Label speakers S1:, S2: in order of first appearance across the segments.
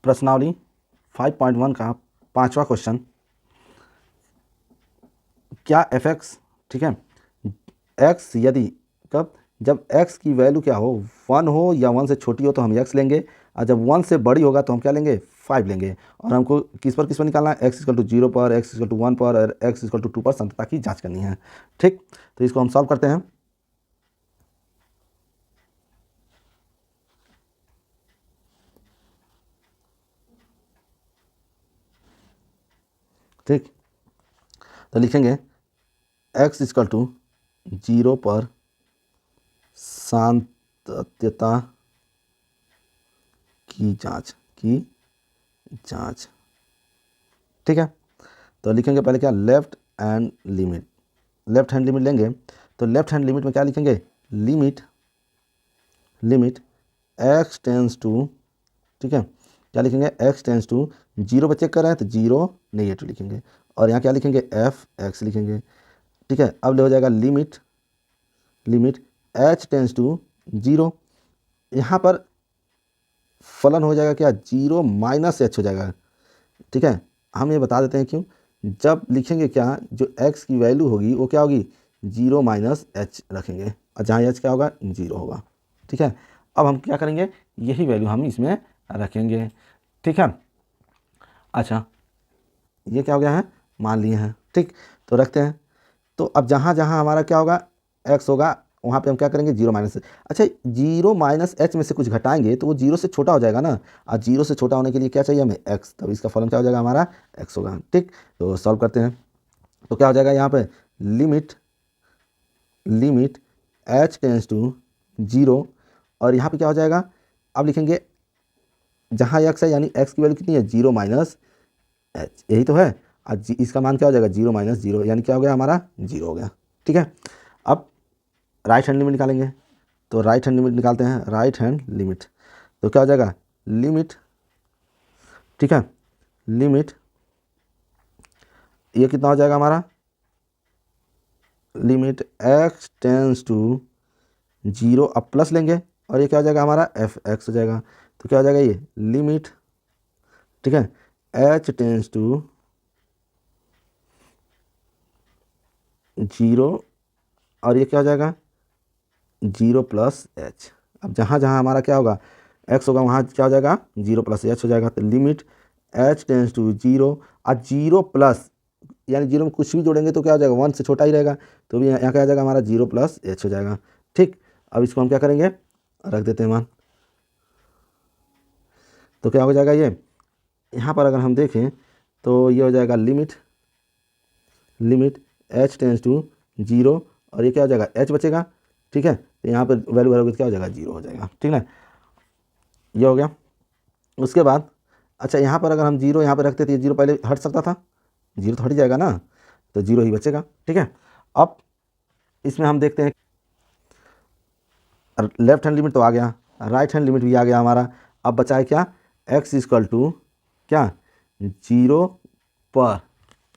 S1: प्रश्नावली 5.1 का 5वां क्वेश्चन, क्या एफ एक्स, ठीक है, एक्स यदि कब, जब एक्स की वैल्यू क्या हो, 1 हो या 1 से छोटी हो तो हम एक्स लेंगे, और जब 1 से बड़ी होगा तो हम क्या लेंगे, 5 लेंगे। और हमको किस पर निकालना है, एक्स इक्वल टू 0 पर, एक्स इक्वल टू 1 पर और एक्स इक्वल टू 2 पर संततता की जांच करनी है। ठीक, तो इसको हम सॉल्व करते हैं। ठीक, तो लिखेंगे एक्स इक्वल टू 0 पर सातत्यता की जांच। ठीक है, तो लिखेंगे पहले क्या, left hand limit, left hand limit लेंगे। तो लेफ्ट हैंड लिमिट में क्या लिखेंगे, लिमिट एक्स टेंस टू, ठीक है, क्या लिखेंगे, एक्स टेंस टू 0 पर चेक कर रहे हैं तो 0 नेगेटिव लिखेंगे, और यहाँ क्या लिखेंगे, एफ एक्स लिखेंगे। ठीक है, अब ले हो जाएगा लिमिट एच टेंस टू 0, यहाँ पर फलन हो जाएगा क्या, 0 माइनस एच हो जाएगा। ठीक है, हम ये बता देते हैं क्यों, जब लिखेंगे क्या, जो x की वैल्यू होगी वो क्या होगी, 0 माइनस एच रखेंगे, और जहाँ h क्या होगा, 0 होगा। ठीक है, अब हम क्या करेंगे, यही वैल्यू हम इसमें रखेंगे। ठीक है, अच्छा ये क्या हो गया है, मान लिए हैं। ठीक, तो रखते हैं। तो अब जहाँ जहाँ हमारा क्या होगा, x होगा, वहाँ पे हम क्या करेंगे, 0 माइनस। अच्छा 0 माइनस एच में से कुछ घटाएंगे तो वो 0 से छोटा हो जाएगा ना, और 0 से छोटा होने के लिए क्या चाहिए हमें, x, तब इसका फलन क्या हो जाएगा, हमारा x होगा। ठीक, तो सॉल्व करते हैं। तो क्या हो जाएगा यहाँ पे, लिमिट h टेंस टू 0, और यहाँ पे क्या हो जाएगा, अब लिखेंगे जहाँ x है यानी x की वैल्यू कितनी है, 0 माइनस एच, यही तो है। आज इसका मान क्या हो जाएगा, 0 माइनस 0, यानी क्या हो गया, हमारा 0 हो गया। ठीक है, अब राइट हैंड लिमिट निकालेंगे। तो राइट हैंड लिमिट निकालते हैं, राइट हैंड लिमिट, तो क्या हो जाएगा, लिमिट, ठीक है, लिमिट ये कितना हो जाएगा हमारा, लिमिट x टेंस टू 0, अब प्लस लेंगे और ये क्या हो जाएगा हमारा, एफ एक्स हो जाएगा। तो क्या हो जाएगा ये लिमिट, ठीक है, h टेंस टू 0, और ये क्या हो जाएगा, 0 प्लस एच। अब जहाँ जहाँ हमारा क्या होगा, x होगा, वहाँ क्या हो जाएगा, 0 प्लस एच हो जाएगा। तो लिमिट h टेंस टू 0, और 0 प्लस, यानी 0 में कुछ भी जोड़ेंगे तो क्या हो जाएगा, 1 से छोटा ही रहेगा, तो भी यहाँ क्या आ जाएगा हमारा, 0 प्लस एच हो जाएगा। ठीक, अब इसको हम क्या करेंगे, रख देते हैं मान। तो क्या हो जाएगा ये, यहाँ पर अगर हम देखें तो ये हो जाएगा लिमिट h टेंस टू 0, और ये क्या हो जाएगा, h बचेगा। ठीक है, तो यहाँ पर वैल्यू भरोगे तो क्या हो जाएगा, 0 हो जाएगा। ठीक है, ये हो गया। उसके बाद अच्छा यहाँ पर अगर हम 0 यहाँ पर रखते तो ये 0 पहले हट सकता था, 0 तो हट जाएगा ना, तो 0 ही बचेगा। ठीक है, अब इसमें हम देखते हैं, लेफ्ट हैंड लिमिट तो आ गया, राइट हैंड लिमिट भी आ गया हमारा। अब बचा है क्या, x इक्वल टू क्या, 0 पर,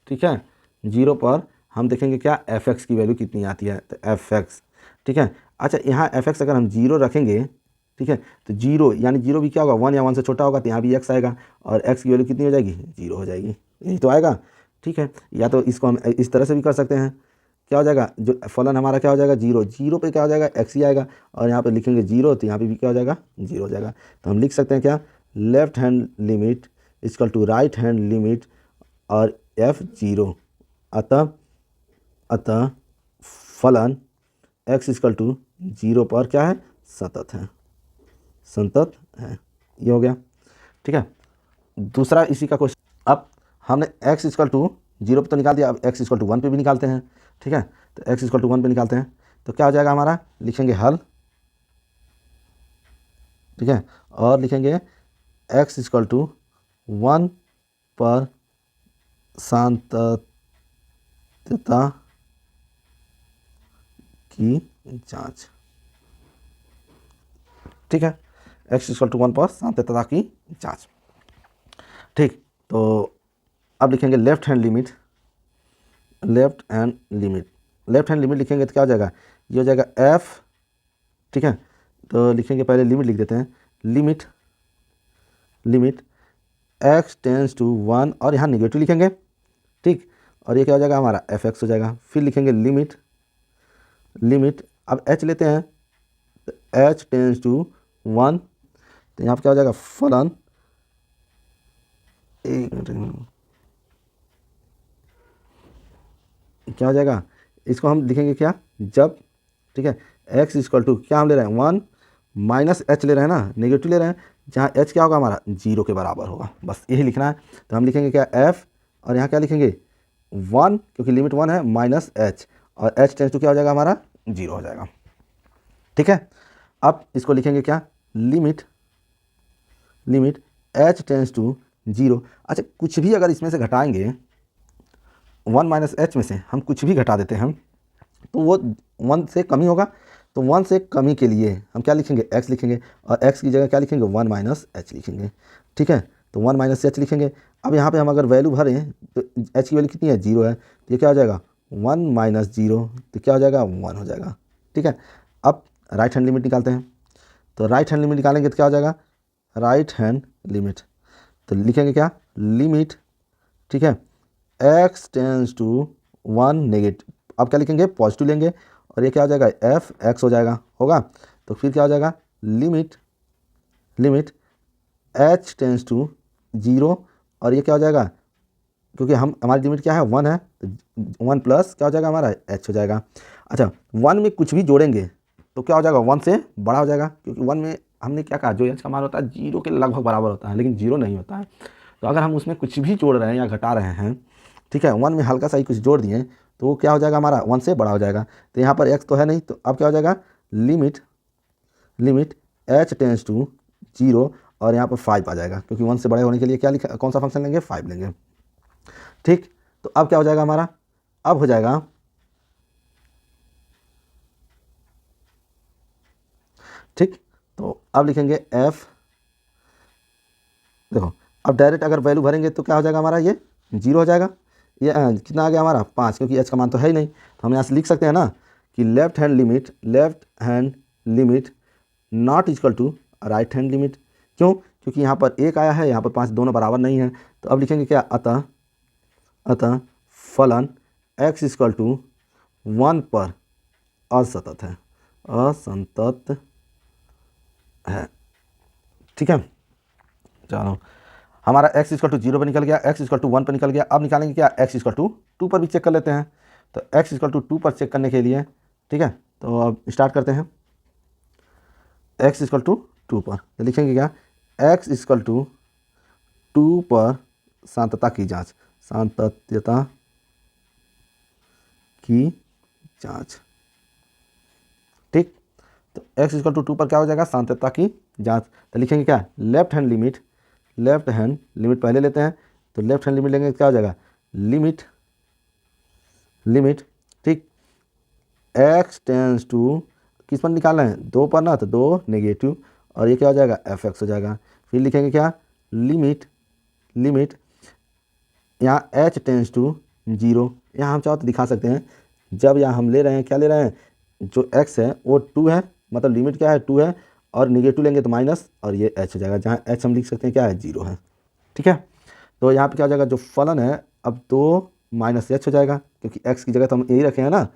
S1: ठीक है, 0 पर हम देखेंगे क्या, एफ एक्स की वैल्यू कितनी आती है, तो एफ एक्स। ठीक है, अच्छा यहाँ एफ एक्स अगर हम 0 रखेंगे, ठीक है, तो 0 यानी 0 भी क्या होगा, 1 या 1 से छोटा होगा, तो यहाँ भी x आएगा, और x की वैल्यू कितनी हो जाएगी, 0 हो जाएगी, यही तो आएगा। ठीक है, या तो इसको हम इस तरह से भी कर सकते हैं, क्या हो जाएगा, जो फलन हमारा क्या हो जाएगा, 0 पे क्या हो जाएगा, x ही आएगा, और यहाँ पे लिखेंगे 0 तो यहाँ पे भी क्या हो जाएगा, 0 हो जाएगा। तो हम लिख सकते हैं क्या, left hand limit equal to right hand limit और f0, अतः फलन x इक्वल टू 0 पर क्या है, संतत है। ये हो गया। ठीक है, दूसरा इसी का क्वेश्चन, अब हमने x इक्वल टू 0 पर तो निकाल दिया, अब x इक्वल टू 1 पे भी निकालते हैं। ठीक है, तो x इक्वल टू 1 पे निकालते हैं, तो क्या हो जाएगा हमारा, लिखेंगे हल, ठीक है, और लिखेंगे x इक्वल टू 1 पर सातत्यता की जांच। ठीक है, x इक्वल टू 1 पर सातत्यता की जांच। ठीक, तो अब लिखेंगे लेफ्ट हैंड लिमिट लिखेंगे तो क्या हो जाएगा, ये हो जाएगा f। ठीक है, तो लिखेंगे पहले लिमिट लिख देते हैं, लिमिट x टेंस टू 1 और यहाँ निगेटिव लिखेंगे, ठीक। और ये क्या हो जाएगा हमारा fx हो जाएगा। फिर लिखेंगे लिमिट, लिमिट अब h लेते हैं तो h टेंस टू 1, तो यहाँ पर क्या हो जाएगा फलन, एक मिनट क्या हो जाएगा, इसको हम लिखेंगे क्या, जब, ठीक है, x इक्वल टू क्या हम ले रहे हैं 1 माइनस h ले रहे हैं ना, नेगेटिव ले रहे हैं, जहाँ h क्या होगा हमारा 0 के बराबर होगा, बस यही लिखना है। तो हम लिखेंगे क्या f और यहाँ क्या लिखेंगे 1 क्योंकि लिमिट 1 है माइनस h, और h टेंस टू क्या हो जाएगा हमारा 0 हो जाएगा, ठीक है। अब इसको लिखेंगे क्या limit, limit h tends to 0। अच्छा कुछ भी अगर इसमें से घटाएंगे 1 माइनस एच में से हम कुछ भी घटा देते हैं तो वो 1 से कमी होगा, तो 1 से कमी के लिए हम क्या लिखेंगे x लिखेंगे, और x की जगह क्या लिखेंगे 1 माइनस एच लिखेंगे, ठीक है। तो 1 माइनस एच लिखेंगे। अब यहाँ पे हम अगर वैल्यू भरें तो h की वैल्यू कितनी है 0 है, तो ये क्या हो जाएगा 1 माइनस 0, तो क्या हो जाएगा 1 हो जाएगा, ठीक है। अब राइट हैंड लिमिट निकालते हैं, तो राइट हैंड लिमिट निकालेंगे तो क्या हो जाएगा राइट हैंड लिमिट, तो लिखेंगे क्या लिमिट, ठीक है, x टेंस टू 1 नेगेटिव, अब क्या लिखेंगे पॉजिटिव लेंगे, और ये क्या हो जाएगा एफ एक्स हो जाएगा, होगा। तो फिर क्या हो जाएगा limit, limit h tends to 0, और ये क्या हो जाएगा क्योंकि हमारी लिमिट क्या है 1 है, तो 1 प्लस क्या हो जाएगा हमारा h हो जाएगा। अच्छा 1 में कुछ भी जोड़ेंगे तो क्या हो जाएगा 1 से बड़ा हो जाएगा, क्योंकि 1 में हमने क्या कहा जो h का मान होता है 0 के लगभग बराबर होता है, लेकिन 0 नहीं होता है। तो अगर हम उसमें कुछ भी जोड़ रहे हैं या घटा रहे हैं, ठीक है, 1 में हल्का सा ही कुछ जोड़ दिए तो वो क्या हो जाएगा हमारा 1 से बड़ा हो जाएगा। तो यहाँ पर x तो है नहीं, तो अब क्या हो जाएगा limit, limit h tends to 0, और यहाँ पर 5 आ जाएगा, क्योंकि 1 से बड़े होने के लिए क्या लिखा, कौन सा फंक्शन लेंगे 5 लेंगे, ठीक। तो अब क्या हो जाएगा हमारा, अब हो जाएगा ठीक। तो अब लिखेंगे f, देखो अब डायरेक्ट अगर वैल्यू भरेंगे तो क्या हो जाएगा हमारा ये 0 हो जाएगा। ये कितना आ गया हमारा 5, क्योंकि h का मान तो है ही नहीं, तो हम यहाँ से लिख सकते हैं ना कि left hand limit, left hand limit not equal to right hand limit. क्यों, क्योंकि यहाँ पर 1 आया है, यहाँ पर 5, दोनों बराबर नहीं है। तो अब लिखेंगे क्या अतः, अतः फलन x इक्वल टू 1 पर असतत है, असंतत है, ठीक है। चलो हमारा x इक्वल टू 0 पर निकल गया, x इक्वल टू 1 पर निकल गया। अब निकालेंगे क्या x इक्वल टू 2 पर भी चेक कर लेते हैं। तो x इक्वल टू 2 पर चेक करने के लिए, ठीक है, तो अब स्टार्ट करते हैं। x इक्वल टू 2 पर तो लिखेंगे क्या x इक्वल टू 2 पर सांतता की जांच, सांतत्यता की जांच, ठीक। तो x इक्वल टू 2 पर क्या हो जाएगा सांतत्यता की जांच। तो लिखेंगे क्या left hand limit, left hand limit पहले लेते हैं, तो लेफ्ट हैंड लिमिट लेंगे क्या हो जाएगा लिमिट, लिमिट, ठीक, x टेंस टू किस पर निकालना है 2 पर ना, तो 2 नेगेटिव, और ये क्या हो जाएगा एफ एक्स हो जाएगा। फिर लिखेंगे क्या लिमिट, लिमिट यहाँ h टेंस टू 0, यहाँ हम चाहो तो दिखा सकते हैं, जब यहाँ हम ले रहे हैं क्या ले रहे हैं जो x है वो 2 है, मतलब लिमिट क्या है 2 है, और निगेटिव लेंगे तो माइनस, और ये h हो जाएगा, जहाँ h हम लिख सकते हैं क्या है 0 है, ठीक है। तो यहाँ पे क्या हो जाएगा जो फलन है अब 2 माइनस h हो जाएगा, क्योंकि x की जगह तो हम यही रखे हैं ना,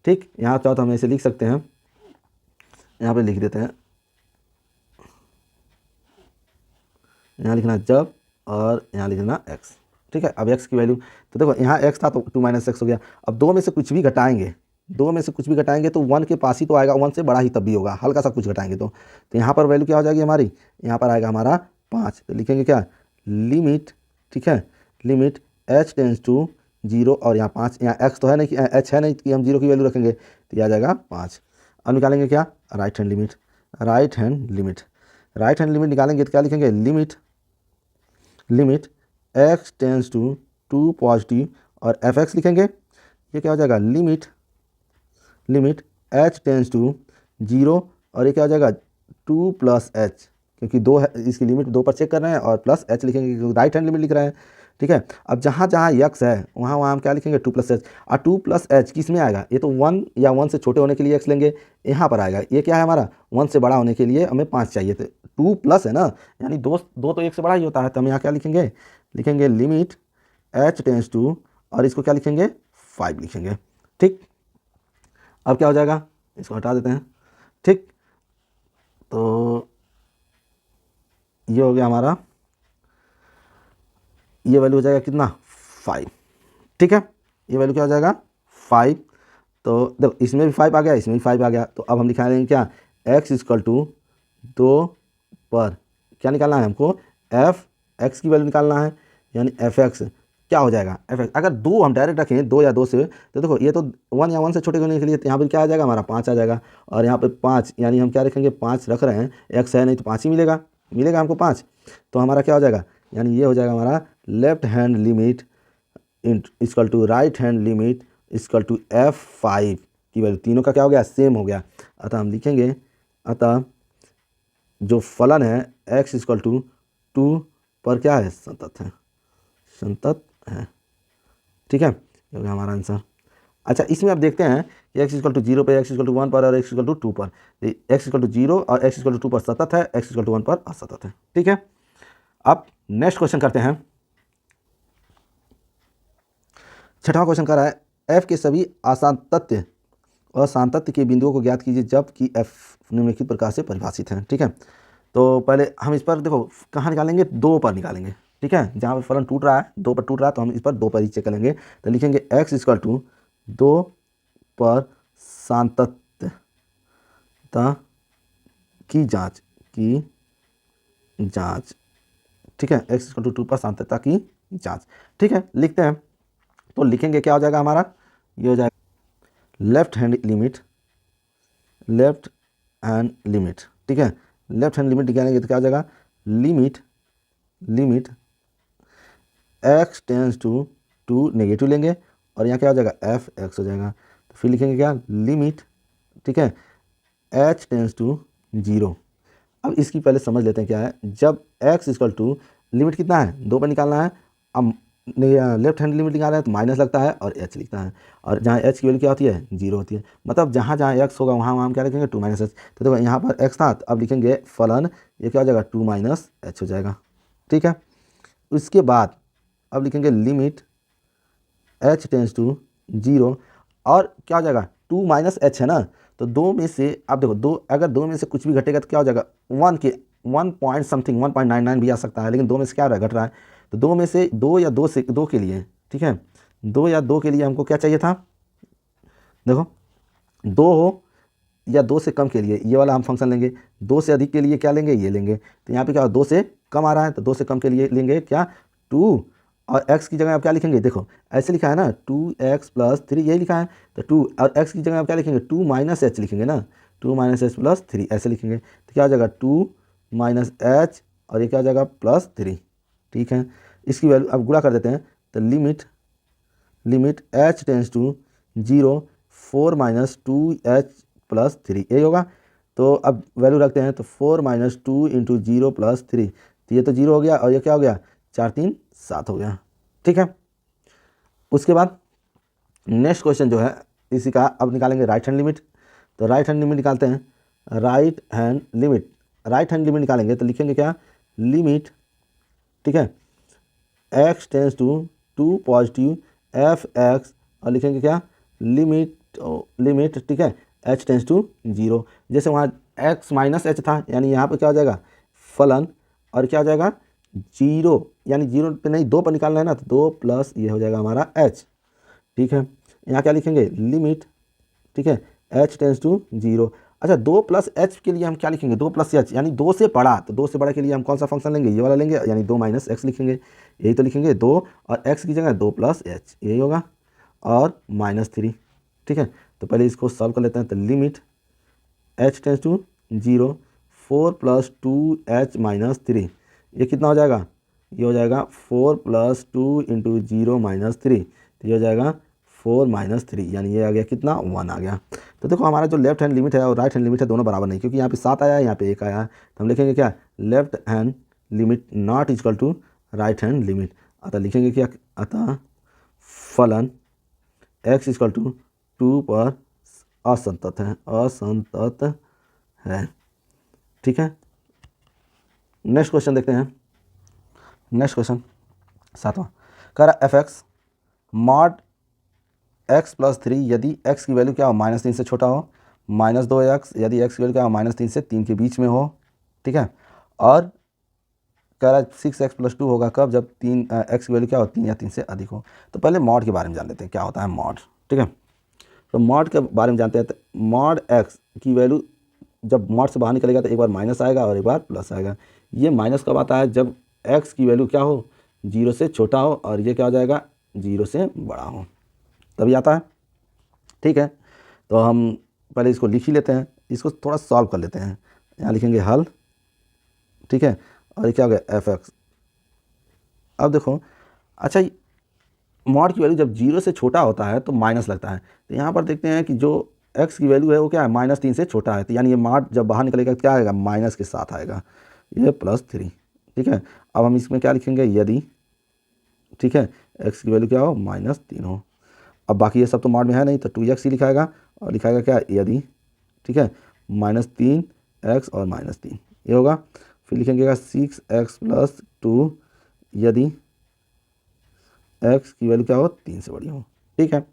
S1: ठीक। यहाँ चाहो तो हम ऐसे लिख सकते हैं, यहाँ पे लिख देते हैं, यहाँ लिखना जब, और यहाँ लिखना x, ठीक है। अब x की वैल्यू तो देखो यहाँ x था तो 2 माइनस एक्स हो गया। अब 2 में से कुछ भी घटाएंगे, 2 में से कुछ भी घटाएंगे तो 1 के पास ही तो आएगा, 1 से बड़ा ही तब भी होगा, हल्का सा कुछ घटाएंगे तो यहाँ पर वैल्यू क्या हो जाएगी हमारी, यहाँ पर आएगा हमारा 5। तो लिखेंगे क्या लिमिट, ठीक है, लिमिट h टेंस टू 0, और यहाँ 5, यहाँ x तो है नहीं, h है नहीं कि हम 0 की वैल्यू रखेंगे, तो यह आ जाएगा 5। अब निकालेंगे क्या right hand limit, right hand limit, right hand limit निकालेंगे तो क्या लिखेंगे limit, limit x tends to 2 positive, और एफ एक्स लिखेंगे, ये क्या हो जाएगा limit, limit h tends to 0, और ये क्या हो जाएगा 2 प्लस एच, क्योंकि 2 है, इसकी लिमिट 2 पर चेक कर रहे हैं, और प्लस h लिखेंगे क्योंकि राइट हैंड लिमिट लिख रहे हैं, ठीक है। अब जहाँ जहाँ x है वहाँ वहाँ हम क्या लिखेंगे 2 प्लस एच, और 2 प्लस एच किस में आएगा, ये तो 1 या 1 से छोटे होने के लिए x लेंगे, यहाँ पर आएगा, ये क्या है हमारा 1 से बड़ा होने के लिए हमें 5 चाहिए, तो टू प्लस है ना, यानी दो दो तो एक से बड़ा ही होता है, तो हम यहाँ क्या लिखेंगे, लिखेंगे लिमिट h टेंस टू, और इसको क्या लिखेंगे 5 लिखेंगे। ठीक, अब क्या हो जाएगा, इसको हटा देते हैं। ठीक, तो ये हो गया हमारा, ये वैल्यू हो जाएगा कितना 5। ठीक है, ये वैल्यू क्या हो जाएगा 5। तो देखो इसमें भी 5 आ गया, इसमें भी 5 आ गया, तो अब हम दिखा देंगे क्या, x इक्वल टू 2 पर क्या निकालना है हमको, एफ एक्स की वैल्यू निकालना है, यानी एफ एक्स क्या हो जाएगा, एफ एक्स अगर 2 हम डायरेक्ट रखें 2 या 2 से, तो देखो ये तो 1 या 1 से छोटे होने के लिए यहाँ पर क्या आ जाएगा हमारा 5 आ जाएगा, और यहाँ पे 5 यानी हम क्या रखेंगे 5 रख रहे हैं, एक्स है नहीं तो 5 ही मिलेगा, मिलेगा हमको 5, तो हमारा क्या हो जाएगा, यानी ये हो जाएगा हमारा left hand limit equal to right hand limit equal to F5 की वैल्यू, तीनों का क्या हो गया सेम हो गया। अतः हम लिखेंगे, अतः जो फलन है x इक्वल टू 2 पर क्या है, संतत है, संतत है। ठीक है, ये हो गया हमारा आंसर। अच्छा, इसमें आप देखते हैं कि x इक्वल टू 0 पर, x इक्वल टू 1 पर और x इक्वल टू 2 पर, x इक्वल टू 0 और x इक्वल टू 2 पर सतत है, x इक्वल टू 1 पर असतत है। ठीक है, अब नेक्स्ट क्वेश्चन करते हैं। छठवां क्वेश्चन कर रहा है f के सभी असांतत्य और सातत्य के बिंदुओं को ज्ञात कीजिए जबकि f निम्नलिखित प्रकार से परिभाषित है। ठीक है, तो पहले हम इस पर देखो कहाँ निकालेंगे, 2 पर निकालेंगे। ठीक है, जहाँ पर फलन टूट रहा है 2 पर टूट रहा है, तो हम इस पर 2 पर ही चेक करेंगे, तो लिखेंगे x इक्वल टू 2 पर सातत्यता की जांच। ठीक है, x इक्वल टू 2 पर सातत्यता की जांच। ठीक है, लिखते हैं, तो लिखेंगे क्या हो जाएगा हमारा, ये हो जाएगा left hand limit, left hand limit. ठीक है, लेफ्ट हैंड लिमिट निकालेंगे तो क्या हो जाएगा, limit x tends to 2 negative लेंगे, और यहाँ क्या हो जाएगा एफ एक्स हो जाएगा, तो फिर लिखेंगे क्या लिमिट, ठीक है h टेंस टू 0। अब इसकी पहले समझ लेते हैं क्या है, जब x इक्वल टू लिमिट कितना है 2 पर निकालना है, अब लेफ्ट हैंड लिमिट निकाल रहे हैं तो माइनस लगता है और h लिखता है, और जहाँ h की वैल्यू क्या होती है 0 होती है, मतलब जहाँ जहाँ x होगा वहाँ वहाँ हम क्या लिखेंगे 2 - h। तो देखो यहाँ पर x था, तो अब लिखेंगे फलन, ये क्या हो जाएगा 2 - h हो जाएगा। ठीक है, उसके बाद अब लिखेंगे लिमिट h टेंस टू 0, और क्या हो जाएगा 2 - h है ना, तो 2 में से आप देखो 2, अगर 2 में से कुछ भी घटेगा तो क्या हो जाएगा 1 के 1 पॉइंट समथिंग 1.99 भी आ सकता है, लेकिन 2 में से क्या घट रहा है, तो 2 में से 2 या 2 से 2 के लिए, ठीक है 2 या 2 के लिए हमको क्या चाहिए था, देखो 2 हो या 2 से कम के लिए ये वाला हम फंक्शन लेंगे, 2 से अधिक के लिए क्या लेंगे, ये लेंगे। तो यहाँ पे क्या 2 से कम आ रहा है, तो 2 से कम के लिए लेंगे क्या 2, और x की जगह आप क्या लिखेंगे, देखो ऐसे लिखा है ना 2x + 3, यही लिखा है, तो 2 और x की जगह आप क्या लिखेंगे 2 - h लिखेंगे ना, 2 - h + 3 ऐसे लिखेंगे, तो क्या हो जाएगा 2 - h और ये क्या हो जाएगा +3। ठीक है, इसकी वैल्यू अब गुणा कर देते हैं, तो limit h tends to 0 4 - 2h + 3 यही होगा। तो अब वैल्यू रखते हैं, तो 4 - 2 × 0 + 3, तो ये तो 0 हो गया, और ये क्या हो गया 4 3 7 हो गया। ठीक है, उसके बाद नेक्स्ट क्वेश्चन जो है इसी का, अब निकालेंगे राइट हैंड लिमिट। तो राइट हैंड लिमिट निकालते हैं, राइट हैंड लिमिट निकालेंगे तो लिखेंगे क्या लिमिट, ठीक है x tends to 2 positive f(x), और लिखेंगे क्या लिमिट, ठीक है h टेंस टू 0। जैसे वहाँ x - h था, यानी यहाँ पे क्या हो जाएगा फलन, और क्या हो जाएगा 0, यानी 0 पे नहीं 2 पर निकालना है ना, तो 2 प्लस ये हो जाएगा हमारा h। ठीक है, यहाँ क्या लिखेंगे लिमिट, ठीक है h टेंस टू 0। अच्छा 2 + h के लिए हम क्या लिखेंगे 2 + h, यानी 2 से बड़ा, तो 2 से बड़ा के लिए हम कौन सा फंक्शन लेंगे, ये वाला लेंगे, यानी 2 - x लिखेंगे, यही तो लिखेंगे 2, और x की जगह 2 + h यही होगा, और -3। ठीक है, तो पहले इसको सॉल्व कर लेते हैं, तो limit h tends to 0 4 + 2h - 3, ये कितना हो जाएगा, ये हो जाएगा 4 + 2 × 0 - 3, तो ये हो जाएगा 4 - 3, यानी ये आ गया कितना 1 आ गया। तो देखो हमारा जो लेफ्ट हैंड लिमिट है और राइट हैंड लिमिट है दोनों बराबर नहीं, क्योंकि यहाँ पे 7 आया है, यहाँ पे 1 आया है, तो हम लिखेंगे क्या left hand limit not equal to right hand limit. अतः लिखेंगे क्या, अतः फलन x इक्वल टू 2 पर असंतत है। ठीक है, नेक्स्ट क्वेश्चन देखते हैं। नेक्स्ट क्वेश्चन 7वां कह रहा F x mod x plus 3 यदि एक्स की वैल्यू क्या हो -3 से छोटा हो, -2x यदि एक्स की वैल्यू क्या हो -3 से 3 के बीच में हो, ठीक है। और कह रहा है 6x + 2 होगा कब, जब एक्स की वैल्यू क्या हो 3 या 3 से अधिक हो। तो पहले मॉड के बारे में जान लेते हैं क्या होता है मॉड, ठीक है। तो मॉड के बारे में जानते हैं। तो मॉड एक्स की वैल्यू जब मॉड से बाहर निकलेगा तो एक बार माइनस आएगा और एक बार प्लस आएगा। ये माइनस कब आता है, जब एक्स की वैल्यू क्या हो 0 से छोटा हो और ये क्या हो जाएगा 0 से बड़ा हो, तभी आता है, ठीक है। तो हम पहले इसको लिख ही लेते हैं, इसको थोड़ा सॉल्व कर लेते हैं। यहाँ लिखेंगे हल, ठीक है। और ये क्या हो गया एफ एक्स। अब देखो अच्छा, मॉड की वैल्यू जब 0 से छोटा होता है तो माइनस लगता है। तो यहाँ पर देखते हैं कि जो एक्स की वैल्यू है वो क्या है -3 से छोटा है, तो यानी ये मॉड जब बाहर निकलेगा क्या आएगा माइनस के साथ आएगा, ये +3, ठीक है। अब हम इसमें क्या लिखेंगे यदि, ठीक है, एक्स की वैल्यू क्या हो -3 हो। अब बाकी ये सब तो मॉड में है नहीं, तो 2x ही लिखाएगा और लिखाएगा क्या यदि, ठीक है, -3x और -3 ये होगा। फिर लिखेंगे 6x + 2 यदि एक्स की वैल्यू क्या हो 3 से बड़ी हो, ठीक है।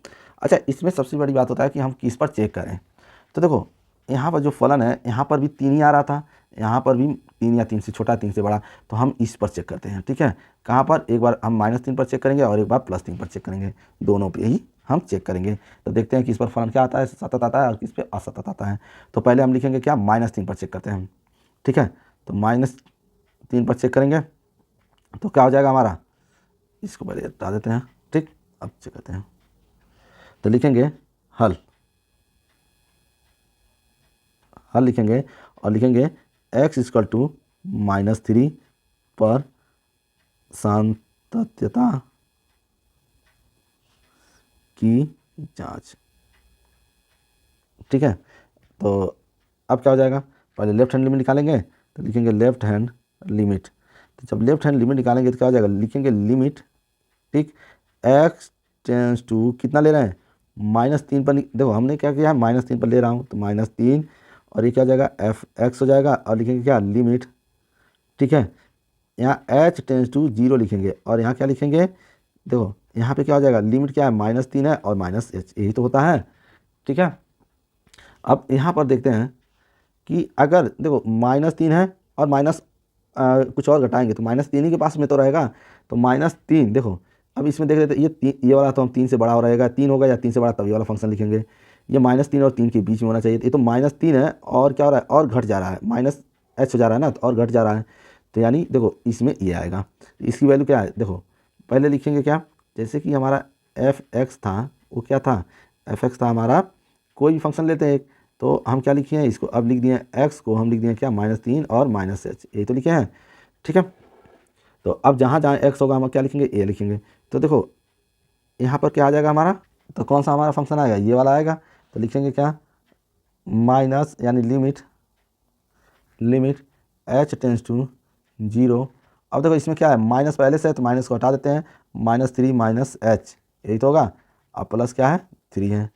S1: अच्छा, इसमें सबसे बड़ी बात होता है कि हम किस पर चेक करें। तो देखो यहाँ पर जो फलन है यहाँ पर भी 3 ही आ रहा था, यहाँ पर भी 3 या 3 से छोटा 3 से बड़ा, तो हम इस पर चेक करते हैं, ठीक है। कहाँ पर, एक बार हम -3 पर चेक करेंगे और एक बार +3 पर चेक करेंगे, दोनों पे ही हम चेक करेंगे। तो देखते हैं कि इस पर फलन क्या आता है, सतत आता है और किस पे असतत आता है। तो पहले हम लिखेंगे क्या -3 पर चेक करते हैं, ठीक है। तो -3 पर चेक करेंगे तो क्या हो जाएगा हमारा, इसको पहले हटा देते हैं, ठीक। अब चेक करते हैं, तो लिखेंगे हल, हल लिखेंगे और लिखेंगे x = -3 पर सातत्यता की जांच, ठीक है। तो अब क्या हो जाएगा, पहले लेफ्ट हैंड लिमिट निकालेंगे, तो लिखेंगे लेफ्ट हैंड लिमिट। तो जब लेफ्ट हैंड लिमिट निकालेंगे तो क्या हो जाएगा, लिखेंगे लिमिट, ठीक, x टेंस टू कितना ले रहे हैं -3 पर। देखो हमने क्या किया है -3 पर ले रहा हूँ, तो -3 और ये क्या हो जाएगा एफ एक्स हो जाएगा और लिखेंगे क्या लिमिट, ठीक है। यहाँ h टेंस टू 0 लिखेंगे और यहाँ क्या लिखेंगे, देखो यहाँ पे क्या हो जाएगा, लिमिट क्या है -3 है और -h यही तो होता है, ठीक है। अब यहाँ पर देखते हैं कि अगर देखो -3 है और कुछ और घटाएंगे तो -3 ही के पास में तो रहेगा। तो -3 देखो, अब इसमें देख लेते हैं ये वाला तो हम 3 से बड़ा हो रहेगा, 3 होगा या 3 से बड़ा, तब ये वाला फंक्शन लिखेंगे। ये -3 और 3 के बीच में होना चाहिए। ये तो -3 है और क्या हो रहा है और घट जा रहा है, -h हो जा रहा है ना, तो और घट जा रहा है, तो यानी देखो इसमें ये आएगा। इसकी वैल्यू क्या है, देखो पहले लिखेंगे क्या, जैसे कि हमारा एफ एक्स था वो क्या था, एफ एक्स था हमारा, कोई भी फंक्शन लेते हैं एक, तो हम क्या लिखे हैं इसको, अब लिख दिए एक्स को हम लिख दिए क्या -3 और -h, यही तो लिखे हैं, ठीक है। तो अब जहाँ जहाँ एक्स होगा हम क्या लिखेंगे ए लिखेंगे। तो देखो यहाँ पर क्या आ जाएगा हमारा, तो कौन सा हमारा फंक्शन आएगा, ये वाला आएगा। तो लिखेंगे क्या माइनस यानी लिमिट h टेंस टू 0। अब देखो इसमें क्या है माइनस पहले से है तो माइनस को हटा देते हैं, -3 -h यही तो होगा, अब प्लस क्या है 3 है,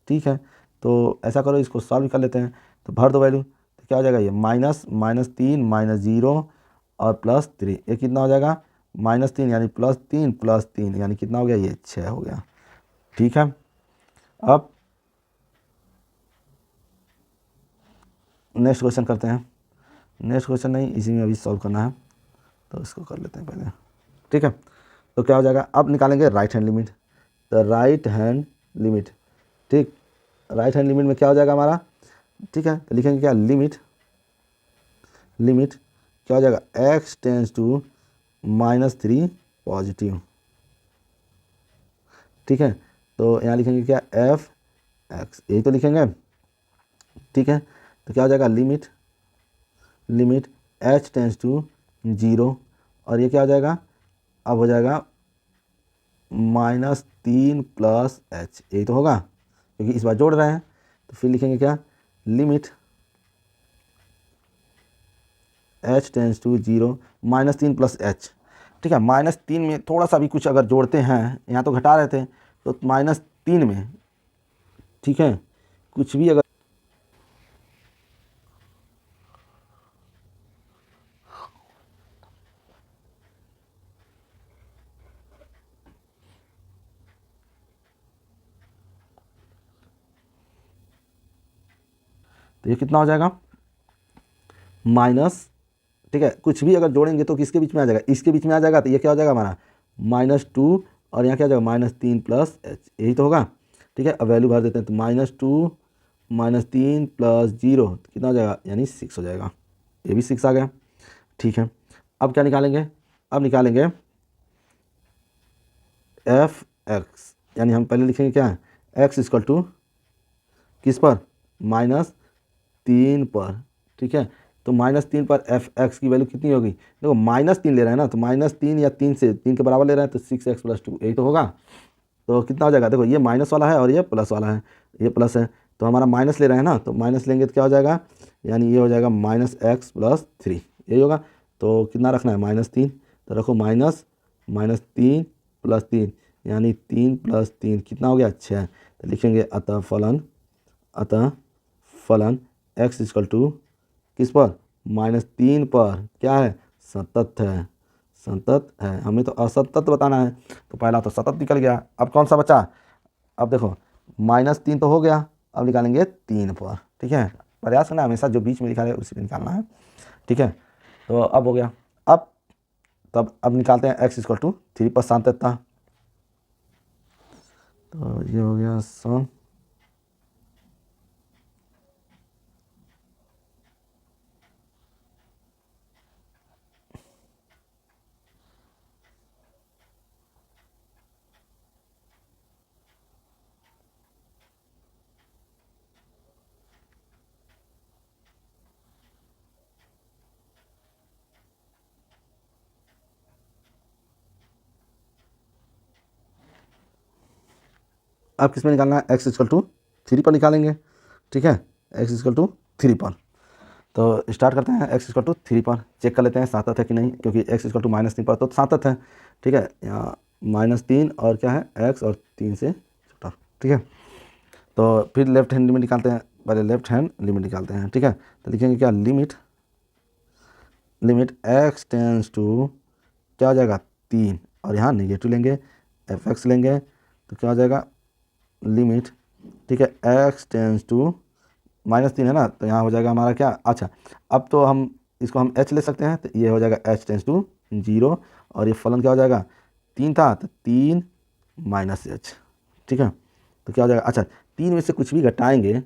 S1: ठीक है। तो ऐसा करो इसको सॉल्व कर लेते हैं, तो भर दो वैल्यू, तो क्या हो जाएगा ये -3 -0 और +3, ये कितना हो जाएगा -3 यानी +3 यानी कितना हो गया, ये 6 हो गया, ठीक है। अब नेक्स्ट क्वेश्चन करते हैं। नेक्स्ट क्वेश्चन नहीं, इसी में अभी सॉल्व करना है, तो इसको कर लेते हैं पहले, ठीक है। तो क्या हो जाएगा, अब निकालेंगे राइट हैंड लिमिट। तो राइट हैंड लिमिट, ठीक, राइट हैंड लिमिट में क्या हो जाएगा हमारा, ठीक है। तो लिखेंगे क्या लिमिट क्या हो जाएगा x टेंस टू -3 पॉजिटिव, ठीक है। तो यहाँ लिखेंगे क्या एफ एक्स, यही तो लिखेंगे, ठीक है। तो क्या हो जाएगा लिमिट h टेंस टू 0 और ये क्या हो जाएगा, अब हो जाएगा -3 + h, यही तो होगा क्योंकि इस बार जोड़ रहे हैं। तो फिर लिखेंगे क्या limit h tends to 0 -3 + h, ठीक है। -3 में थोड़ा सा भी कुछ अगर जोड़ते हैं, यहाँ तो घटा रहे थे तो -3 में, ठीक है, कुछ भी अगर तो ये कितना हो जाएगा माइनस, ठीक है, कुछ भी अगर जोड़ेंगे तो किसके बीच में आ जाएगा, इसके बीच में आ जाएगा, तो ये क्या हो जाएगा हमारा -2 और यहाँ क्या हो जाएगा -3 प्लस एच, यही तो होगा। ठीक है, अब वैल्यू भर देते हैं, तो -2 -3 प्लस 0 कितना हो जाएगा यानी 6 हो जाएगा, ये भी 6 आ गया। ठीक है, अब क्या निकालेंगे, अब निकालेंगे एफ एक्स, यानी हम पहले लिखेंगे क्या है एक्स इक्वल टू किस पर -3 पर। ठीक है, तो -3 पर एफ एक्स की वैल्यू कितनी होगी, देखो -3 ले रहे हैं ना, तो -3 या 3 से 3 के बराबर ले रहे हैं, तो 6x + 2 यही तो होगा। तो कितना हो जाएगा, देखो ये माइनस वाला है और ये प्लस वाला है, ये प्लस है, तो हमारा माइनस ले रहे हैं ना, तो माइनस लेंगे तो क्या हो जाएगा, यानी ये हो जाएगा -x + 3 यही होगा। तो कितना रखना है -3, तो रखो -3 + 3 यानी 3 + 3 कितना हो गया 6। तो लिखेंगे अतः फलन x इक्वल टू किस पर -3 पर क्या है सतत है, संतत है, हमें तो असंतत बताना है, तो पहला तो सतत निकल गया। अब कौन सा बचा, अब देखो -3 तो हो गया, अब निकालेंगे 3 पर। ठीक है, प्रयास करना हमेशा जो बीच में लिखा है उसी पे निकालना है। ठीक है, तो अब हो गया, अब निकालते हैं x इक्वल टू 3 पर सातत्यता, तो ये हो गया सन अब किस में निकालना है x इक्वल टू 3 पर निकालेंगे। ठीक है, x इक्वल टू 3 पर, तो स्टार्ट करते हैं x इक्वल टू 3 पर, चेक कर लेते हैं सातत है कि नहीं, क्योंकि x इक्वल टू -3 पर तो सातत है। ठीक है, यहाँ -3 और क्या है x और 3 से छोटा। ठीक है, तो फिर लेफ्ट हैंड लिमिट निकालते हैं, पहले लेफ्ट हैंड लिमिट निकालते हैं। ठीक है, तो लिखेंगे क्या लिमिट x टेंस टू क्या हो जाएगा 3 और यहाँ नेगेटिव लेंगे fx लेंगे, तो क्या हो जाएगा लिमिट, ठीक है, x टेंस टू -3 है ना, तो यहाँ हो जाएगा हमारा क्या, अच्छा अब तो हम इसको हम h ले सकते हैं, तो ये हो जाएगा h टेंस टू 0 और ये फलन क्या हो जाएगा 3 था, तो 3 -h। ठीक है, तो क्या हो जाएगा, अच्छा 3 में से कुछ भी घटाएंगे,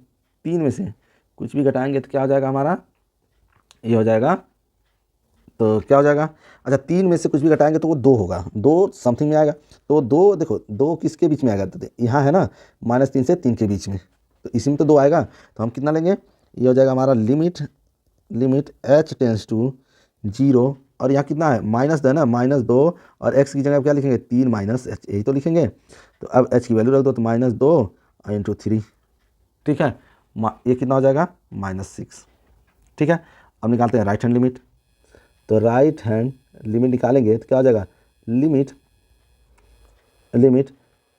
S1: 3 में से कुछ भी घटाएंगे तो क्या हो जाएगा हमारा, ये हो जाएगा, तो क्या हो जाएगा, अच्छा 3 में से कुछ भी घटाएंगे तो वो 2 होगा, 2 समथिंग में आएगा, तो 2 देखो 2 किसके बीच में आएगा, तो यहाँ है ना -3 से 3 के बीच में, तो इसी में तो 2 आएगा, तो हम कितना लेंगे, ये हो जाएगा हमारा लिमिट h टेंस टू 0 और यहाँ कितना है माइनस है ना -2 और x की जगह क्या लिखेंगे 3 -h, यही तो लिखेंगे। तो अब h की वैल्यू रख दो, तो -2 × 3। ठीक है, ये कितना हो जाएगा -6। ठीक है, अब निकालते हैं राइट हैंड लिमिट, तो राइट हैंड लिमिट निकालेंगे तो क्या हो जाएगा limit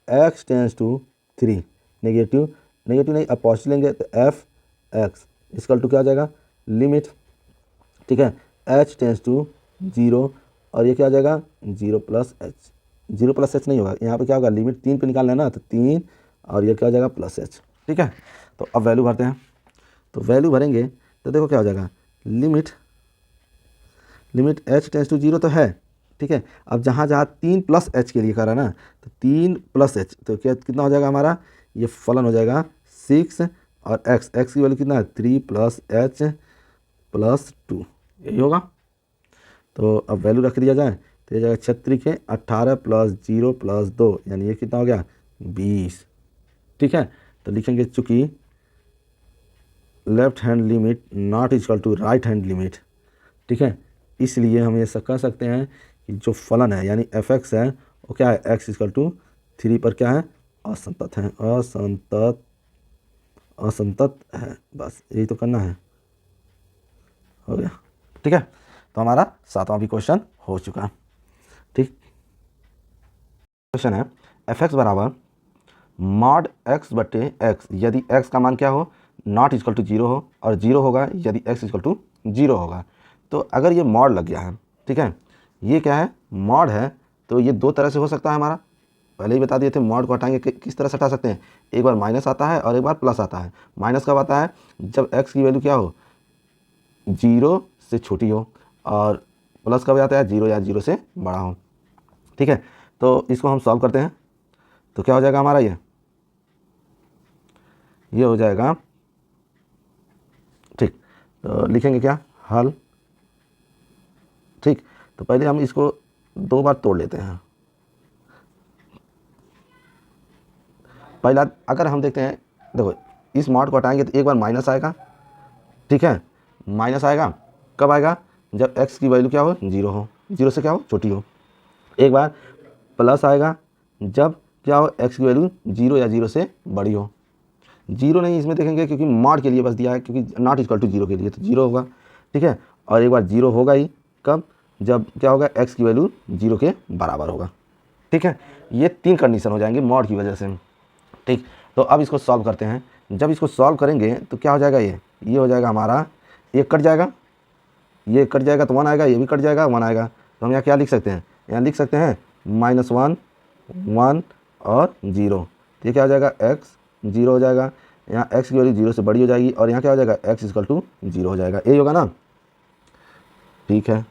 S1: x tends to 3 negative नहीं, अब पॉजिटिव लेंगे तो एफ एक्स इक्वल टू क्या हो जाएगा लिमिट, ठीक है, h टेंस टू 0 और ये क्या हो जाएगा 0 + h, 0 + h नहीं होगा, यहाँ पे क्या होगा लिमिट 3 पे निकालना है ना, तो 3 और ये क्या हो जाएगा +h। ठीक है, तो अब वैल्यू भरते हैं, तो वैल्यू भरेंगे तो देखो क्या हो जाएगा लिमिट h टेंस टू 0 तो है। ठीक है, अब जहाँ 3 + h के लिए करा ना, तो 3 + h तो क्या कितना हो जाएगा हमारा, ये फलन हो जाएगा 6 और x की वैल्यू कितना है 3 + h + 2 यही होगा। तो अब वैल्यू रख दिया जाए तो ये जाएगा 36 18 + 0 + 2 यानी ये कितना हो गया 20। ठीक है, तो लिखेंगे चूँकि left hand limit not equal to right hand limit, ठीक है, इसलिए हम ये कह सकते हैं कि जो फलन है यानी fx है वो क्या है x इक्वल टू 3 पर क्या है असंतत है, असंतत है, बस यही तो करना है, हो गया। ठीक है, तो हमारा 7वां भी क्वेश्चन हो चुका। ठीक, क्वेश्चन है fx बराबर mod x बटे x यदि x का मान क्या हो नॉट इक्वल टू 0 हो और 0 होगा यदि x इक्वल टू 0 होगा। तो अगर ये मॉड लग गया है, ठीक है, ये क्या है मॉड है, तो ये 2 तरह से हो सकता है हमारा, पहले ही बता दिए थे मॉड को हटाएंगे किस तरह से हटा सकते हैं, एक बार माइनस आता है और एक बार प्लस आता है। माइनस कब आता है, जब x की वैल्यू क्या हो, 0 से छोटी हो, और प्लस कब आता है, 0 या 0 से बड़ा हो। ठीक है, तो इसको हम सॉल्व करते हैं, तो क्या हो जाएगा हमारा, ये हो जाएगा। ठीक, तो लिखेंगे क्या, हल। ठीक, तो पहले हम इसको 2 बार तोड़ लेते हैं। पहला अगर हम देखते हैं, देखो इस मॉड को हटाएंगे तो एक बार माइनस आएगा। ठीक है, माइनस आएगा कब आएगा, जब x की वैल्यू क्या हो, 0 हो, 0 से क्या हो, छोटी हो। एक बार प्लस आएगा जब क्या हो, x की वैल्यू 0 या 0 से बड़ी हो। 0 नहीं इसमें देखेंगे क्योंकि मॉड के लिए बस दिया है, क्योंकि नॉट इक्वल टू 0 के लिए तो 0 होगा। ठीक है, और एक बार 0 होगा ही कब, जब क्या होगा, x की वैल्यू 0 के बराबर होगा। ठीक है, ये 3 कंडीशन हो जाएंगे मॉड की वजह से। ठीक, तो अब इसको सॉल्व करते हैं। जब इसको सॉल्व करेंगे तो क्या हो जाएगा, ये हो जाएगा हमारा, ये कट जाएगा, ये कट जाएगा तो 1 आएगा, ये भी कट जाएगा 1 आएगा। तो हम यहाँ क्या लिख सकते हैं, यहाँ लिख सकते हैं -1 1 और 0। तो ये क्या हो जाएगा, x 0 हो जाएगा, यहाँ x की वैल्यू 0 से बड़ी हो जाएगी, और यहाँ क्या हो जाएगा, x इक्वल टू 0 हो जाएगा, यही होगा ना। ठीक है,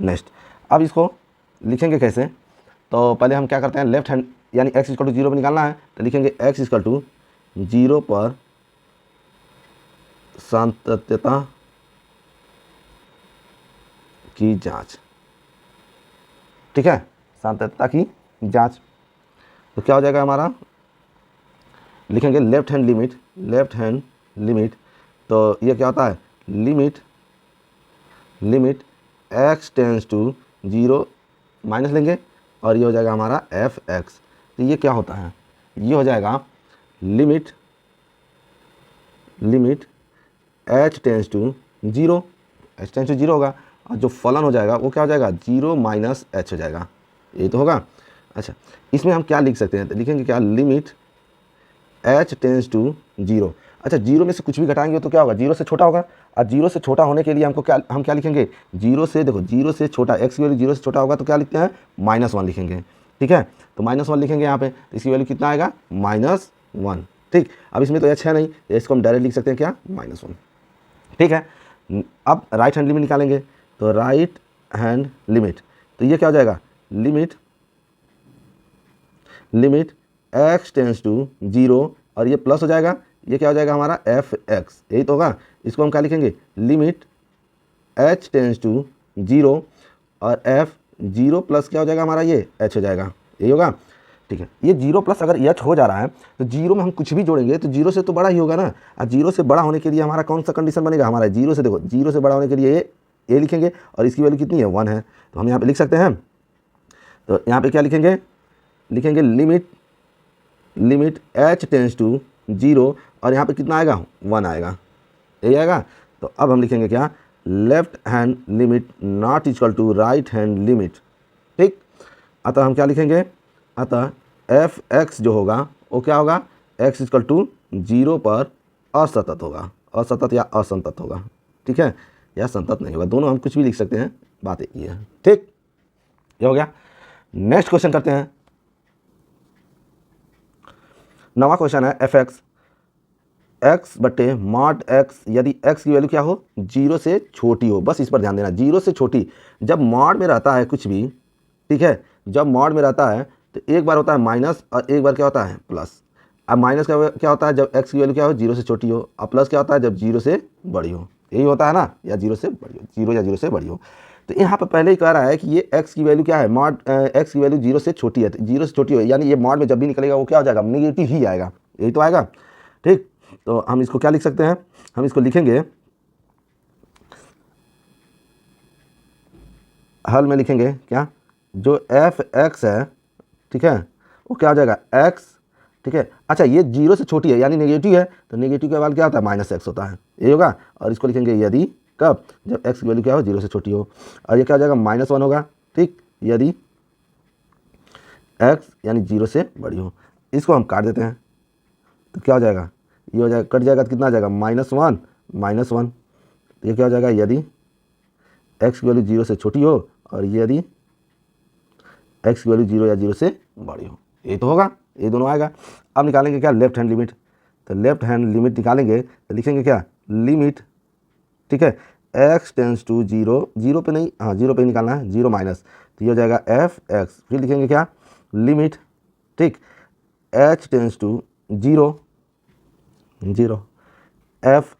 S1: नेक्स्ट अब इसको लिखेंगे कैसे, तो पहले हम क्या करते हैं, लेफ्ट हैंड यानी x इक्वल टू 0 पर निकालना है, तो लिखेंगे x इक्वल टू 0 पर सातत्यता की जांच। ठीक है, सातत्यता की जांच, तो क्या हो जाएगा हमारा, लिखेंगे लेफ्ट हैंड लिमिट, तो ये क्या होता है, limit x tends to 0 minus लेंगे, और ये हो जाएगा हमारा f(x). तो ये क्या होता है, ये हो जाएगा limit h tends to 0, h tends to 0 होगा, और जो फलन हो जाएगा वो क्या हो जाएगा, 0 माइनस h हो जाएगा, ये तो होगा। अच्छा, इसमें हम क्या लिख सकते हैं, तो लिखेंगे क्या, लिमिट h टेंस टू 0। अच्छा, 0 में से कुछ भी घटाएंगे तो क्या होगा, 0 से छोटा होगा, और 0 से छोटा होने के लिए हमको क्या, हम क्या लिखेंगे, 0 से, देखो 0 से छोटा, x की वैल्यू 0 से छोटा होगा तो क्या लिखते हैं, -1 लिखेंगे। ठीक है, तो -1 लिखेंगे यहाँ पे, तो इसकी वैल्यू कितना आएगा, -1। ठीक, अब इसमें तो h है नहीं, तो इसको हम डायरेक्ट लिख सकते हैं क्या, -1। ठीक है, अब राइट हैंड लिमिट निकालेंगे, तो राइट हैंड लिमिट, तो ये क्या हो जाएगा, लिमिट x टेंस टू 0, और ये प्लस हो जाएगा, ये क्या हो जाएगा हमारा f(x), यही तो होगा। इसको हम क्या लिखेंगे, लिमिट h टेंस टू 0, और f 0 प्लस क्या हो जाएगा हमारा, ये h हो जाएगा, यही होगा। ठीक है, ये 0 प्लस अगर h हो जा रहा है तो 0 में हम कुछ भी जोड़ेंगे तो 0 से तो बड़ा ही होगा ना, और 0 से बड़ा होने के लिए हमारा कौन सा कंडीशन बनेगा, हमारा 0 से, देखो 0 से बड़ा होने के लिए ये लिखेंगे, और इसकी वैल्यू कितनी है, 1 है, तो हम यहाँ पे लिख सकते हैं। तो यहाँ पे क्या लिखेंगे, लिमिट h टेंस टू 0, और यहाँ पे कितना आएगा, 1 आएगा, यही आएगा। तो अब हम लिखेंगे क्या, left hand limit not equal to right hand limit. ठीक, अतः हम क्या लिखेंगे, अतः f(x) जो होगा वो क्या होगा, x इक्वल टू 0 पर असतत होगा, असतत या असंतत होगा। ठीक है, या संतत नहीं होगा, दोनों हम कुछ भी लिख सकते हैं, बात एक ही है। ठीक, ये हो गया। नेक्स्ट क्वेश्चन करते हैं, नवा क्वेश्चन है f(x) बटे मॉड x, यदि x की वैल्यू क्या हो, 0 से छोटी हो, बस इस पर ध्यान देना, 0 से छोटी। जब मॉड में रहता है कुछ भी, ठीक है, जब मॉड में रहता है तो एक बार होता है माइनस और एक बार क्या होता है, प्लस। अब माइनस का क्या होता है, जब x की वैल्यू क्या हो, 0 से छोटी हो, और प्लस क्या होता है, जब 0 से बड़ी हो, यही होता है ना, या 0 से बड़ी हो, 0 या 0 से बड़ी हो। तो यहाँ पर पहले ही कह रहा है कि ये x की वैल्यू क्या है, मॉड x की वैल्यू 0 से छोटी है, तो 0 से छोटी हो, यानी ये मॉड में जब भी निकलेगा वो क्या हो जाएगा, नेगेटिव ही आएगा, यही तो आएगा। ठीक, तो हम इसको क्या लिख सकते हैं, हम इसको लिखेंगे, हल में लिखेंगे क्या, जो f(x) है, ठीक है, वो क्या हो जाएगा, x। ठीक है, अच्छा ये 0 से छोटी है यानी नेगेटिव है, तो नेगेटिव के बाद क्या होता है, -x होता है, ये होगा। और इसको लिखेंगे यदि, कब, जब x की वैल्यू क्या हो, 0 से छोटी हो, और ये क्या हो जाएगा, -1 होगा। ठीक, यदि x यानी 0 से बड़ी हो। इसको हम काट देते हैं तो क्या हो जाएगा, ये हो जाएगा, कट जाएगा तो कितना आ जाएगा, -1, ये क्या हो जाएगा, यदि x की वैल्यू 0 से छोटी हो, और यदि x की वैल्यू 0 या 0 से बड़ी हो, ये तो होगा, ये दोनों आएगा। अब निकालेंगे क्या, लेफ्ट हैंड लिमिट। तो लेफ्ट हैंड लिमिट निकालेंगे तो लिखेंगे क्या, लिमिट, ठीक है, x tends to zero, zero पे नहीं, हाँ जीरो पे ही निकालना है, जीरो माइनस, तो ये हो जाएगा एफ एक्स। फिर लिखेंगे क्या, लिमिट, ठीक, h tends to zero, zero F,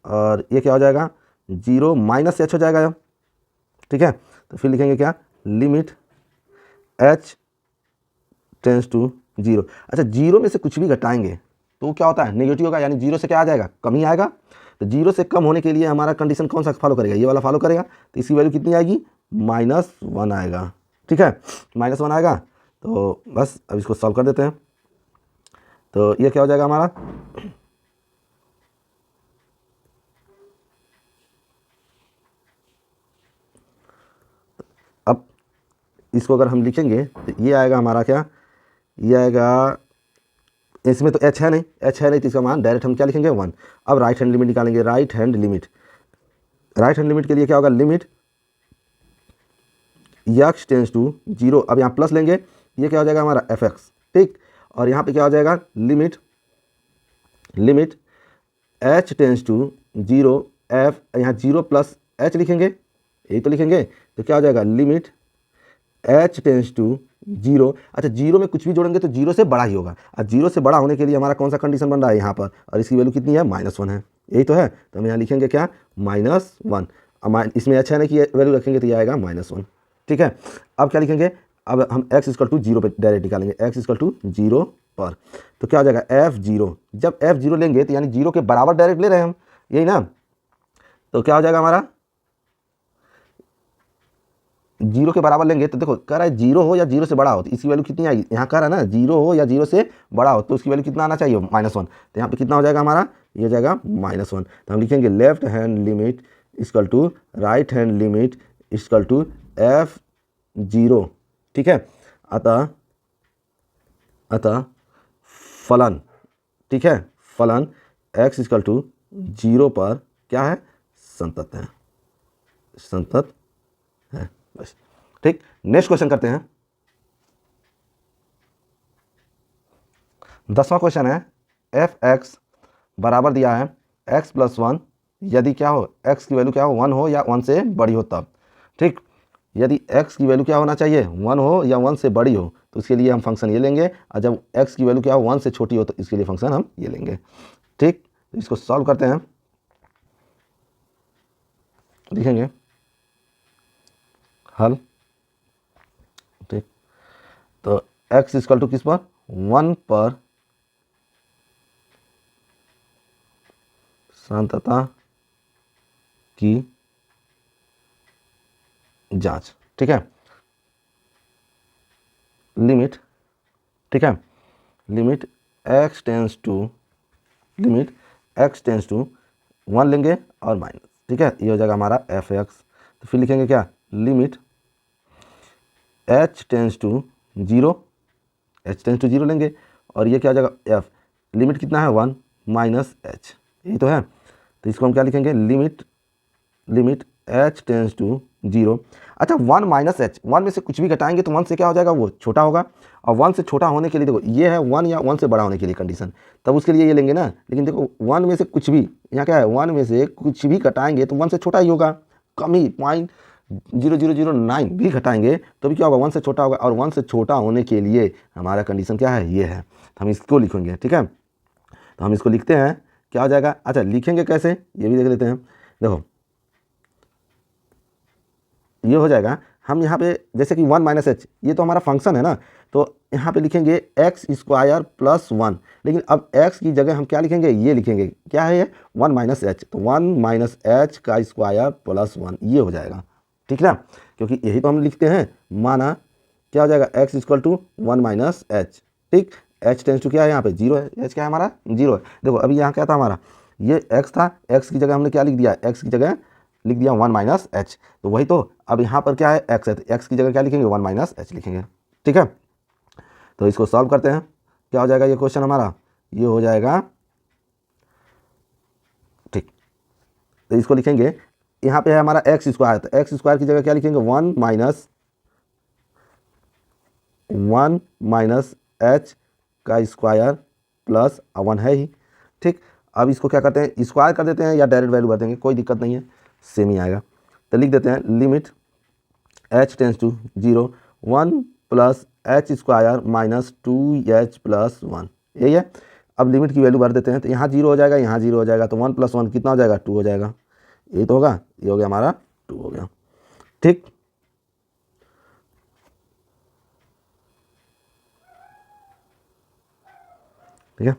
S1: और ये क्या हो जाएगा, जीरो माइनस एच हो जाएगा, ठीक है। तो फिर लिखेंगे क्या, limit h tends to zero. अच्छा, जीरो में से कुछ भी घटाएंगे तो क्या होता है, नेगेटिव होगा, यानी जीरो से क्या आ जाएगा, कम ही आएगा। तो जीरो से कम होने के लिए हमारा कंडीशन कौन सा फॉलो करेगा, ये वाला फॉलो करेगा। तो इसकी वैल्यू कितनी आएगी, -1 आएगा, ठीक है, -1 आएगा। तो बस अब इसको सॉल्व कर देते हैं। तो ये क्या हो जाएगा हमारा, अब इसको अगर हम लिखेंगे तो ये आएगा हमारा क्या, ये आएगा, इसमें तो h है नहीं, h है नहीं, तो इसका मान डायरेक्ट हम क्या लिखेंगे, 1। अब राइट हैंड लिमिट निकालेंगे, right hand limit, right hand limit के लिए क्या होगा, limit x tends to zero. अब यहाँ प्लस लेंगे, ये क्या हो जाएगा हमारा एफ एक्स, ठीक, और यहाँ पे क्या हो जाएगा, limit, limit h tends to zero F, यहाँ जीरो प्लस h लिखेंगे, यही तो लिखेंगे। तो क्या हो जाएगा, limit h tends to zero. अच्छा, जीरो में कुछ भी जोड़ेंगे तो जीरो से बड़ा ही होगा, और जीरो से बड़ा होने के लिए हमारा कौन सा कंडीशन बन रहा है यहाँ पर, और इसकी वैल्यू कितनी है, -1 है, यही तो है। तो हम यहाँ लिखेंगे क्या, -1। अब इसमें अच्छा है ना कि वैल्यू रखेंगे तो ये आएगा -1, ठीक है। अब क्या लिखेंगे, अब हम x इक्वल टू जीरो पर डायरेक्ट निकालेंगे, x इक्वल टू जीरो पर। तो क्या हो जाएगा, f0। जब f0 लेंगे तो यानी जीरो के बराबर डायरेक्ट ले रहे हैं हम, यही ना। तो क्या हो जाएगा हमारा, जीरो के बराबर लेंगे तो देखो कह रहा है जीरो हो या जीरो से बड़ा हो, तो इसकी वैल्यू कितनी आएगी, यहाँ कह रहा है ना जीरो हो या जीरो से बड़ा हो, तो उसकी वैल्यू कितना आना चाहिए, -1। तो यहाँ पे कितना हो जाएगा हमारा, ये हो जाएगा -1। तो हम लिखेंगे left hand limit equal to right hand limit equal to f0, ठीक है। अतः अतः फलन, ठीक है, फलन x इक्वल टू जीरो पर क्या है, संतत है, संतत है, बस, ठीक। नेक्स्ट क्वेश्चन करते हैं। 10वां क्वेश्चन है, एफ एक्स बराबर दिया है x + 1, यदि क्या हो, x की वैल्यू क्या हो, 1 हो या 1 से बड़ी हो तब, ठीक। यदि x की वैल्यू क्या होना चाहिए, 1 हो या 1 से बड़ी हो, तो उसके लिए हम फंक्शन ये लेंगे, और जब x की वैल्यू क्या हो, 1 से छोटी हो, तो इसके लिए फंक्शन हम ये लेंगे, ठीक। तो इसको सॉल्व करते हैं, लिखेंगे हल, ठीक। तो x इक्वल टू किस पर, 1 पर संतता की जांच, ठीक है, लिमिट, ठीक है, limit x tends to, limit x tends to 1 लेंगे और माइनस, ठीक है, ये हो जाएगा हमारा एफ एक्स। तो फिर लिखेंगे क्या, limit h tends to zero, h tends to zero लेंगे, और ये क्या हो जाएगा f, लिमिट कितना है 1 माइनस h, यही तो है। तो इसको हम क्या लिखेंगे, limit, limit h tends to zero. अच्छा, 1 माइनस एच, 1 में से कुछ भी घटाएंगे तो 1 से क्या हो जाएगा, वो छोटा होगा, और 1 से छोटा होने के लिए देखो ये है 1 या 1 से बड़ा होने के लिए कंडीशन, तब उसके लिए ये लेंगे ना। लेकिन देखो 1 में से कुछ भी, यहाँ क्या है, 1 में से कुछ भी घटाएंगे तो 1 से छोटा ही होगा, कम ही, 0.0009 भी घटाएंगे तो भी क्या होगा, 1 से छोटा होगा, और 1 से छोटा होने के लिए हमारा कंडीशन क्या है, ये है। तो हम इसको लिखेंगे, ठीक है। तो हम इसको लिखते हैं, क्या हो जाएगा, अच्छा लिखेंगे कैसे ये भी देख लेते हैं। देखो ये हो जाएगा, हम यहाँ पे जैसे कि 1 माइनस एच, ये तो हमारा फंक्शन है ना, तो यहाँ पे लिखेंगे एक्स स्क्वायर प्लस 1, लेकिन अब x की जगह हम क्या लिखेंगे, ये लिखेंगे, क्या है ये, 1 माइनस एच, तो 1 माइनस एच का स्क्वायर प्लस 1, ये हो जाएगा, ठीक ना, क्योंकि यही तो हम लिखते हैं। माना क्या हो जाएगा, x equal to 1 minus H, ठीक, h टेंस टू क्या है, यहाँ पे जीरो है, h क्या है हमारा, जीरो है। देखो अभी यहाँ क्या था हमारा, ये x था, x की जगह हमने क्या लिख दिया, x की जगह लिख दिया 1 माइनस एच, तो वही तो। अब यहाँ पर क्या है, x है, तो x की जगह क्या लिखेंगे, 1 माइनस एच लिखेंगे, ठीक है। तो इसको सॉल्व करते हैं, क्या हो जाएगा ये क्वेश्चन हमारा, ये हो जाएगा, ठीक। तो इसको लिखेंगे, यहाँ पे है हमारा एक्स स्क्वायर, तो एक्स स्क्वायर की जगह क्या लिखेंगे, 1 माइनस 1 माइनस एच का स्क्वायर प्लस 1 है ही। ठीक, अब इसको क्या करते हैं, स्क्वायर कर देते हैं या डायरेक्ट वैल्यू भर देंगे, कोई दिक्कत नहीं है, सेम ही आएगा। तो लिख देते हैं limit h tends to 0 1 plus H square minus 2h plus 1, यही है। अब लिमिट की वैल्यू भर देते हैं, तो यहाँ 0 हो जाएगा, यहाँ 0 हो जाएगा, तो 1 प्लस 1 कितना हो जाएगा, 2 हो जाएगा। ये तो होगा, ये हो गया हमारा 2 हो गया। ठीक, ठीक है।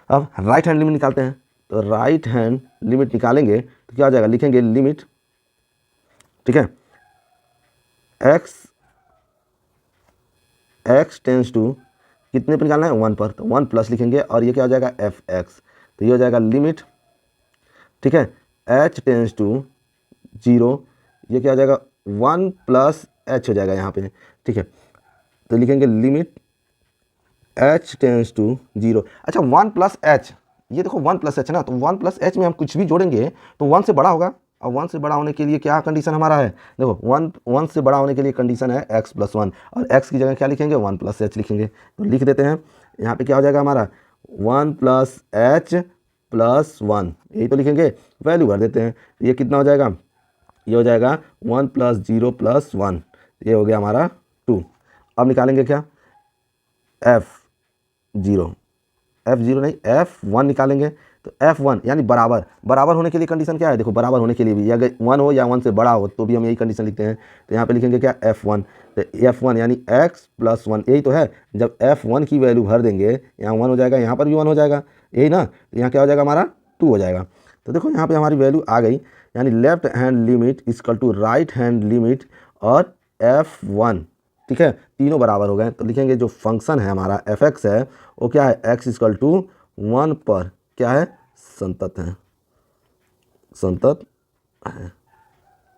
S1: अब राइट हैंड लिमिट निकालते हैं, तो राइट हैंड लिमिट निकालेंगे तो क्या हो जाएगा, लिखेंगे लिमिट, ठीक है, x टेंस टू कितने पर निकालना है, 1 पर, तो 1 प्लस लिखेंगे और ये क्या हो जाएगा fx, तो ये हो जाएगा लिमिट, ठीक है, h टेंस टू 0, ये क्या हो जाएगा 1 प्लस h हो जाएगा यहाँ पे, ठीक है, तो लिखेंगे लिमिट h टेंस टू 0। अच्छा 1 प्लस एच, ये देखो 1 प्लस एच ना, तो 1 प्लस एच में हम कुछ भी जोड़ेंगे तो 1 से बड़ा होगा, और 1 से बड़ा होने के लिए क्या कंडीशन हमारा है, देखो 1 से बड़ा होने के लिए कंडीशन है x प्लस 1, और x की जगह क्या लिखेंगे, 1 प्लस एच लिखेंगे, तो लिख देते हैं यहाँ पे क्या हो जाएगा हमारा 1 प्लस एच प्लस 1, यही तो लिखेंगे, वैल्यू भर देते हैं, ये कितना हो जाएगा, ये हो जाएगा 1 प्लस 0 प्लस 1, ये हो गया हमारा 2। अब निकालेंगे क्या, f0 नहीं f1 निकालेंगे, तो f1 यानी बराबर, बराबर होने के लिए कंडीशन क्या है, देखो बराबर होने के लिए भी अगर 1 हो या 1 से बड़ा हो तो भी हम यही कंडीशन लिखते हैं, तो यहाँ पे लिखेंगे क्या f1, तो f1 यानी x प्लस 1, यही तो है, जब f1 की वैल्यू भर देंगे यहाँ 1 हो जाएगा, यहाँ पर भी 1 हो जाएगा, यही ना, तो यहाँ क्या हो जाएगा हमारा 2 हो जाएगा। तो देखो यहाँ पर हमारी वैल्यू आ गई, यानी left hand limit equal to right hand limit और f1, ठीक है, तीनों बराबर हो गए, तो लिखेंगे जो फंक्शन है हमारा fx है वो क्या है, x इक्वल टू 1 पर क्या है, संतत है, संतत है।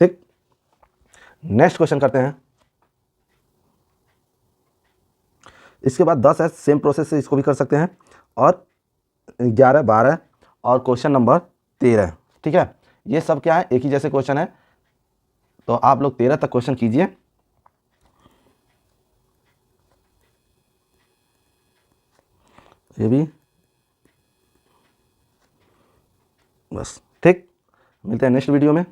S1: ठीक, नेक्स्ट क्वेश्चन करते हैं। इसके बाद 10 है, सेम प्रोसेस से इसको भी कर सकते हैं, और 11 12 और क्वेश्चन नंबर 13, ठीक है, ये सब क्या है, एक ही जैसे क्वेश्चन है, तो आप लोग 13 तक क्वेश्चन कीजिए। ये भी बस, ठीक, मिलते हैं नेक्स्ट वीडियो में।